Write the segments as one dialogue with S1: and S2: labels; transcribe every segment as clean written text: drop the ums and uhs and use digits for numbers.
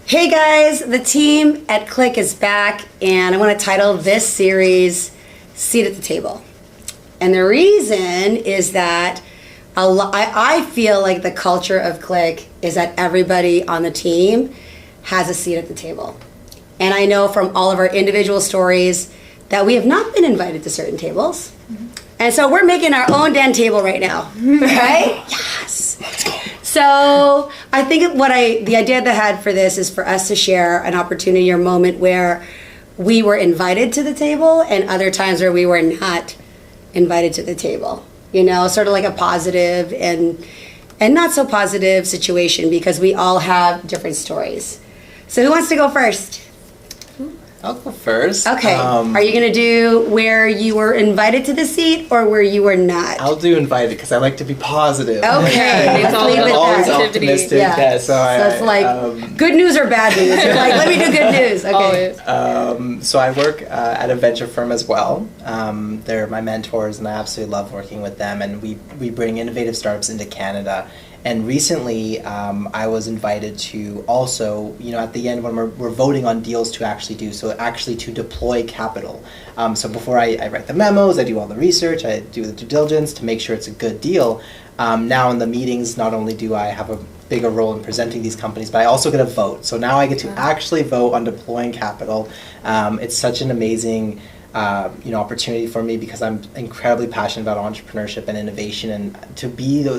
S1: Hey guys, the team at Cliq is back, and I want to title this series Seat at the Table. And the reason is that I feel like the culture of Cliq is that everybody on the team has a seat at the table. And I know from all of our individual stories that we have not been invited to certain tables. Mm-hmm. And so we're making our own damn table right now, right? Yes. Let's go. So I think the idea that I had for this is for us to share an opportunity or moment where we were invited to the table and other times where we were not invited to the table. You know, sort of like a positive and not so positive situation, because we all have different stories. So who wants to go first?
S2: I'll go first.
S1: Okay. Are you going to do where you were invited to the seat or where you were not?
S2: I'll do invited because I like to be positive.
S1: Okay.
S2: Let's leave with always that. Optimistic.
S1: Yeah. So it's like good news or bad news. You're like, let me do good news. Okay.
S2: So I work at a venture firm as well. They're my mentors, and I absolutely love working with them. And we bring innovative startups into Canada. And recently, I was invited to also, at the end when we're voting on deals to actually do, so actually to deploy capital. So before I write the memos, I do all the research, I do the due diligence to make sure it's a good deal. Now in the meetings, not only do I have a bigger role in presenting these companies, but I also get a vote. So now I get to actually vote on deploying capital. It's such an amazing opportunity for me because I'm incredibly passionate about entrepreneurship and innovation, and to be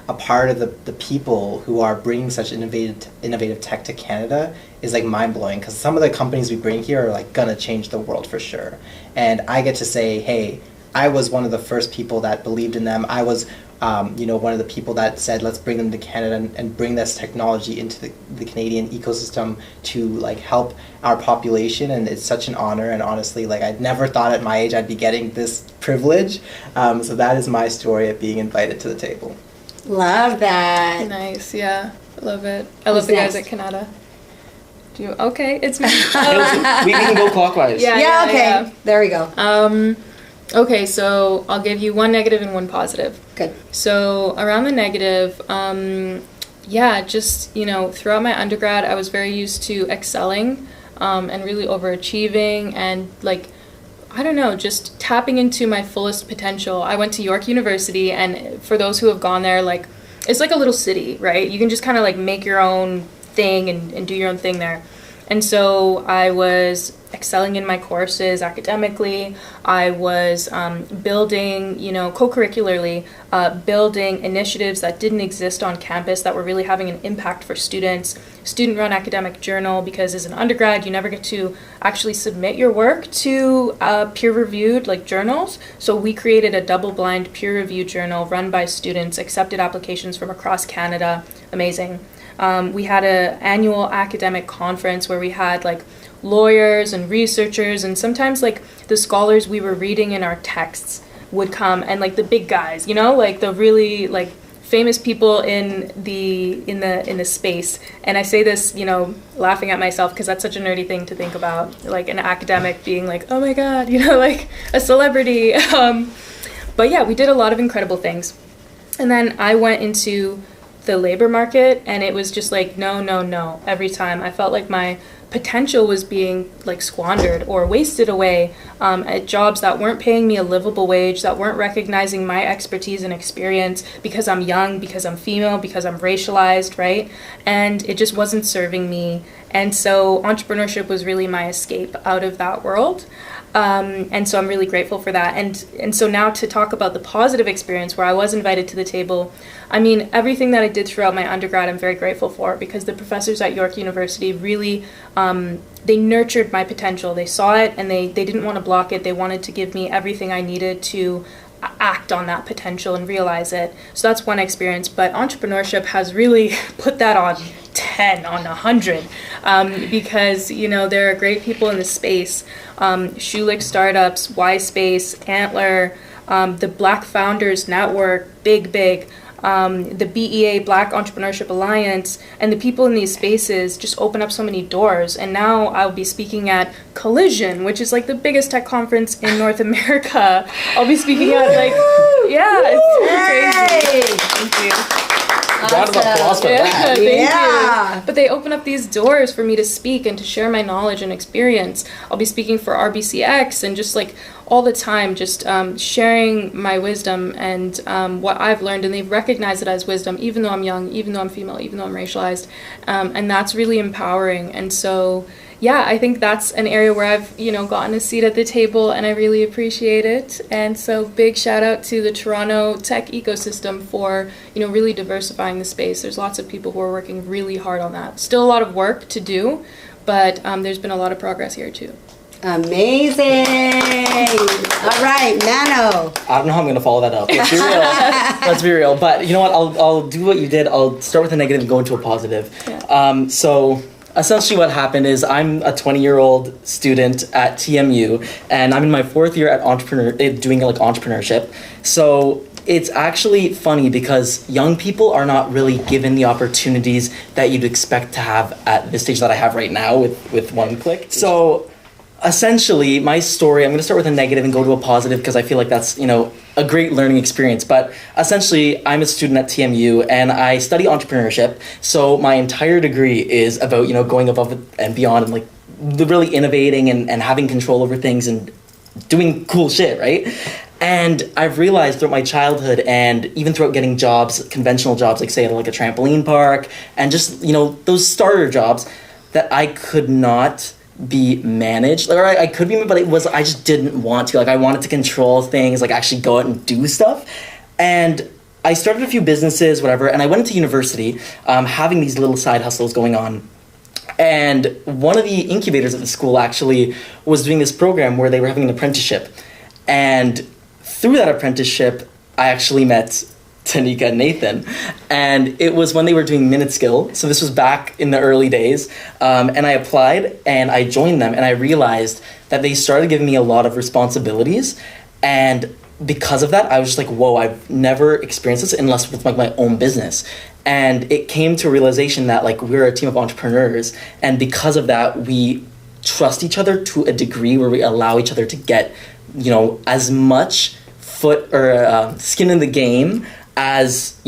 S2: a part of the people who are bringing such innovative tech to Canada is like mind-blowing, because some of the companies we bring here are like gonna change the world for sure. And I get to say, hey, I was one of the first people that believed in them. I was one of the people that said, let's bring them to Canada and bring this technology into the Canadian ecosystem to help our population. And it's such an honor, and honestly, I'd never thought at my age I'd be getting this privilege. So that is my story of being invited to the table.
S1: Love that.
S3: Nice, yeah. I love it. I love the guys at Canada. Okay, it's me.
S4: We can go clockwise.
S1: Yeah, okay. Yeah. There we go.
S3: Okay, so I'll give you one negative and one positive.
S1: Good.
S3: So around the negative, throughout my undergrad, I was very used to excelling and really overachieving and just tapping into my fullest potential. I went to York University, and for those who have gone there, it's like a little city, right? You can just kind of make your own thing and do your own thing there. And so I was excelling in my courses academically. I was building, co-curricularly, building initiatives that didn't exist on campus that were really having an impact for students. Student-run academic journal, because as an undergrad, you never get to actually submit your work to peer-reviewed journals. So we created a double-blind peer-reviewed journal run by students, accepted applications from across Canada. Amazing. We had an annual academic conference where we had lawyers and researchers, and sometimes the scholars we were reading in our texts would come, and the big guys, the really famous people in the space. And I say this, laughing at myself because that's such a nerdy thing to think about, an academic being oh my god, a celebrity. But yeah, we did a lot of incredible things. And then I went into the labor market, and it was just no every time. I felt like my potential was being squandered or wasted away at jobs that weren't paying me a livable wage, that weren't recognizing my expertise and experience because I'm young, because I'm female, because I'm racialized, right? And it just wasn't serving me. And so entrepreneurship was really my escape out of that world. And so I'm really grateful for that. And so now to talk about the positive experience where I was invited to the table, I mean, everything that I did throughout my undergrad, I'm very grateful for, because the professors at York University really, they nurtured my potential. They saw it, and they didn't want to block it. They wanted to give me everything I needed to act on that potential and realize it. So that's one experience. But entrepreneurship has really put that on 10 on 100 because there are great people in the space. Schulich Startups, Y Space, Antler, the Black Founders Network, big, the BEA, Black Entrepreneurship Alliance, and the people in these spaces just open up so many doors. And now I'll be speaking at Collision, which is the biggest tech conference in North America. I'll be speaking at it's crazy. Thank you.
S4: Round of applause for that.
S3: Thank
S1: Yeah.
S3: you. But they open up these doors for me to speak and to share my knowledge and experience. I'll be speaking for RBCX and just like all the time, just sharing my wisdom and what I've learned, and they've recognized it as wisdom, even though I'm young, even though I'm female, even though I'm racialized, and that's really empowering. And so, yeah, I think that's an area where I've, gotten a seat at the table, and I really appreciate it. And so big shout out to the Toronto tech ecosystem for, really diversifying the space. There's lots of people who are working really hard on that. Still a lot of work to do, but there's been a lot of progress here too.
S1: Amazing. All right, Mano.
S4: I don't know how I'm gonna follow that up. Let's be real. Let's be real. But you know what? I'll do what you did. I'll start with a negative and go into a positive.
S3: Yeah.
S4: So essentially what happened is I'm a 20-year-old student at TMU, and I'm in my 4th year at doing like entrepreneurship. So it's actually funny because young people are not really given the opportunities that you'd expect to have at this stage that I have right now with OneCliq. So essentially, my story, I'm going to start with a negative and go to a positive because I feel like that's, a great learning experience. But essentially, I'm a student at TMU and I study entrepreneurship. So my entire degree is about, going above and beyond and like really innovating and having control over things and doing cool shit, right? And I've realized throughout my childhood and even throughout getting jobs, conventional jobs, like say at like a trampoline park and just, those starter jobs, that I could not be managed, or I could be, but I just didn't want to. Like I wanted to control things, like actually go out and do stuff. And I started a few businesses, whatever, and I went into university, having these little side hustles going on. And one of the incubators at the school actually was doing this program where they were having an apprenticeship. And through that apprenticeship, I actually met Tanika and Nathan, and it was when they were doing Minute Skill. So this was back in the early days, and I applied and I joined them, and I realized that they started giving me a lot of responsibilities, and because of that I was just like, whoa, I've never experienced this unless with like my own business. And it came to a realization that like we're a team of entrepreneurs, and because of that we trust each other to a degree where we allow each other to get as much foot or skin in the game as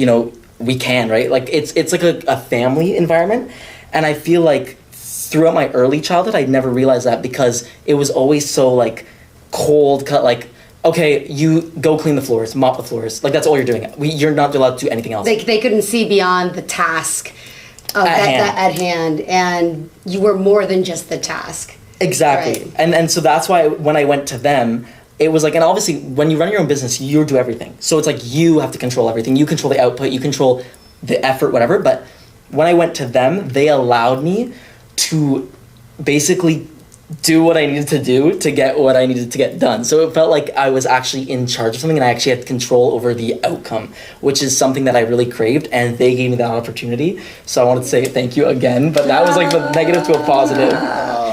S4: we can, right? Like it's like a family environment, and I feel like throughout my early childhood I never realized that because it was always so like cold cut, like okay, you go clean the floors, mop the floors, like that's all you're doing. You're not allowed to do anything else.
S1: They couldn't see beyond the task at hand, and you were more than just the task.
S4: Exactly. Right. And so that's why when I went to them, it was like, and obviously when you run your own business, you do everything. So it's like you have to control everything. You control the output, you control the effort, whatever. But when I went to them, they allowed me to basically do what I needed to do to get what I needed to get done. So it felt like I was actually in charge of something and I actually had control over the outcome, which is something that I really craved, and they gave me that opportunity. So I wanted to say thank you again, but that was like the negative to a positive.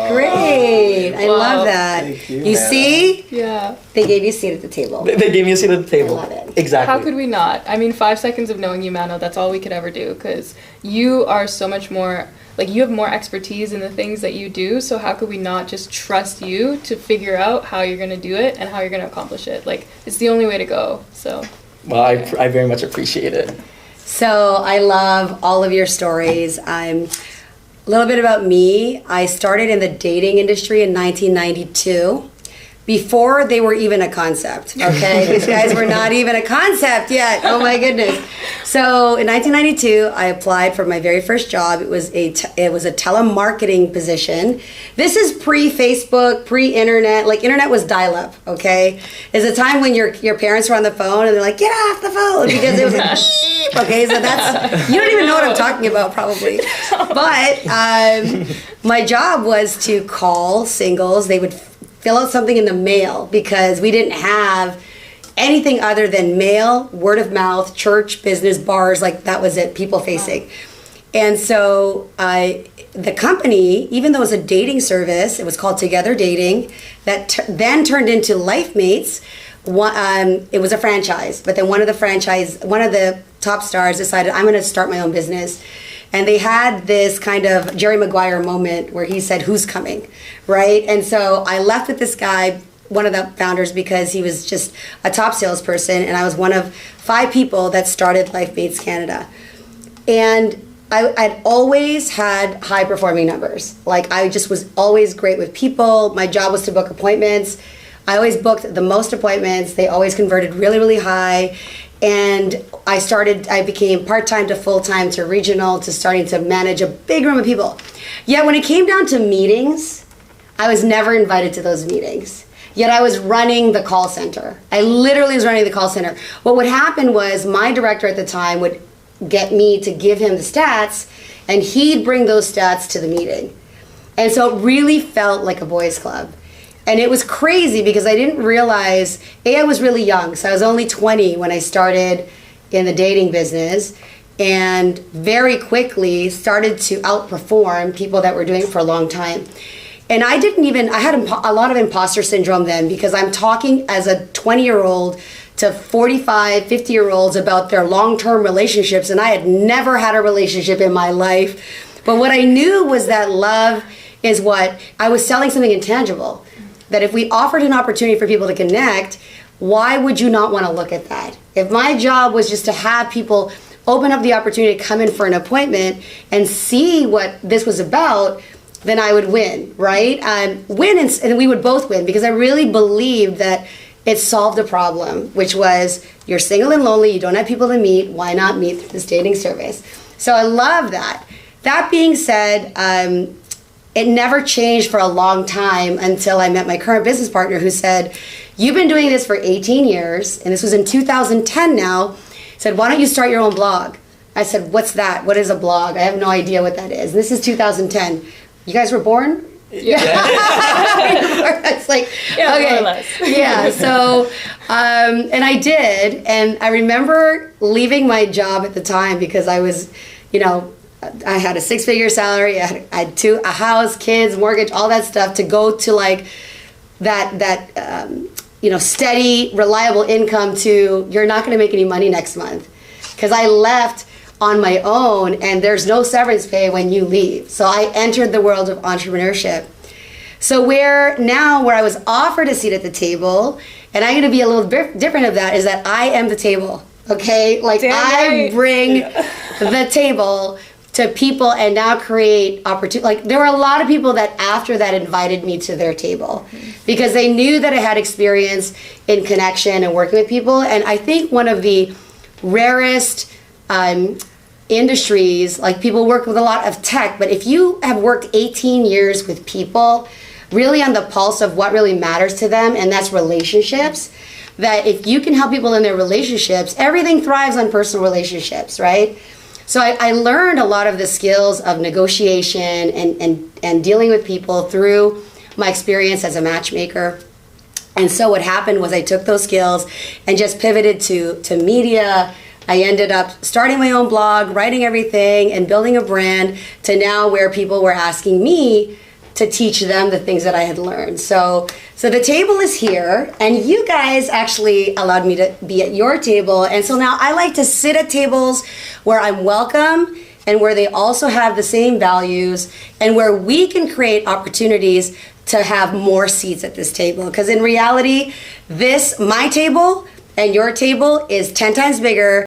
S1: Great. I love that.
S2: Thank you,
S1: You see?
S3: Yeah.
S1: They gave you a seat at the table.
S4: They gave me a seat at the table.
S1: I love it.
S4: Exactly.
S3: How could we not? I mean, 5 seconds of knowing you, Mano, that's all we could ever do, because you are so much more, like you have more expertise in the things that you do, so how could we not just trust you to figure out how you're going to do it and how you're going to accomplish it? Like, it's the only way to go, so.
S4: Well, I very much appreciate it.
S1: So I love all of your stories. A little bit about me. I started in the dating industry in 1992. Before they were even a concept, okay? These guys were not even a concept yet. Oh my goodness. So in 1992, I applied for my very first job. It was a telemarketing position. This is pre-Facebook, pre-internet. Like internet was dial-up, okay? It's a time when your parents were on the phone and they're like, get off the phone, because it was like, beep. Okay, so that's, you don't even know what I'm talking about probably. But my job was to call singles. They would fill out something in the mail because we didn't have anything other than mail, word of mouth, church, business, bars, like that was it, people facing. And so the company, even though it was a dating service, it was called Together Dating, that then turned into LifeMates. It was a franchise, but then one of the top stars decided, I'm going to start my own business. And they had this kind of Jerry Maguire moment where he said, who's coming, right? And so I left with this guy, one of the founders, because he was just a top salesperson, and I was one of 5 people that started LifeMates Canada. And I'd always had high performing numbers. Like I just was always great with people. My job was to book appointments. I always booked the most appointments. They always converted really, really high. And I became part-time to full-time to regional to starting to manage a big room of people. Yet when it came down to meetings, I was never invited to those meetings. Yet I was running the call center. I literally was running the call center. What would happen was my director at the time would get me to give him the stats, and he'd bring those stats to the meeting. And so it really felt like a boys' club. And it was crazy because I didn't realize, I was really young. So I was only 20 when I started in the dating business, and very quickly started to outperform people that were doing it for a long time. And I had a lot of imposter syndrome then, because I'm talking as a 20-year-old to 45, 50-year-olds about their long-term relationships, and I had never had a relationship in my life. But what I knew was that love is what, I was selling something intangible. That if we offered an opportunity for people to connect, why would you not want to look at that? If my job was just to have people open up the opportunity to come in for an appointment and see what this was about, then I would win, right? Win, and we would both win, because I really believed that it solved a problem, which was you're single and lonely, you don't have people to meet, why not meet through this dating service? So I love that. That being said, it never changed for a long time until I met my current business partner, who said, you've been doing this for 18 years, and this was in 2010 now. He said, why don't you start your own blog? I said, what's that? What is a blog? I have no idea what that is. And this is 2010. You guys were born?
S3: Yeah.
S1: It's like,
S3: yeah,
S1: okay.
S3: More or less.
S1: Yeah, so, and I did, and I remember leaving my job at the time because I was, I had a 6-figure salary, I had a house, kids, mortgage, all that stuff, to go to like that steady, reliable income to, you're not going to make any money next month. Because I left on my own, and there's no severance pay when you leave. So I entered the world of entrepreneurship. So where I was offered a seat at the table, and I'm going to be a little bit different of that, is that I am the table, okay? Like I bring the table to people and now create opportunity. Like there were a lot of people that after that invited me to their table because they knew that I had experience in connection and working with people. And I think one of the rarest industries, like people work with a lot of tech, but if you have worked 18 years with people, really on the pulse of what really matters to them, and that's relationships, that if you can help people in their relationships, everything thrives on personal relationships, right? So I learned a lot of the skills of negotiation and dealing with people through my experience as a matchmaker. And so what happened was I took those skills and just pivoted to media. I ended up starting my own blog, writing everything, and building a brand to now where people were asking me to teach them the things that I had learned. So the table is here, and you guys actually allowed me to be at your table. And so now I like to sit at tables where I'm welcome and where they also have the same values and where we can create opportunities to have more seats at this table. Because in reality, my table and your table is 10 times bigger.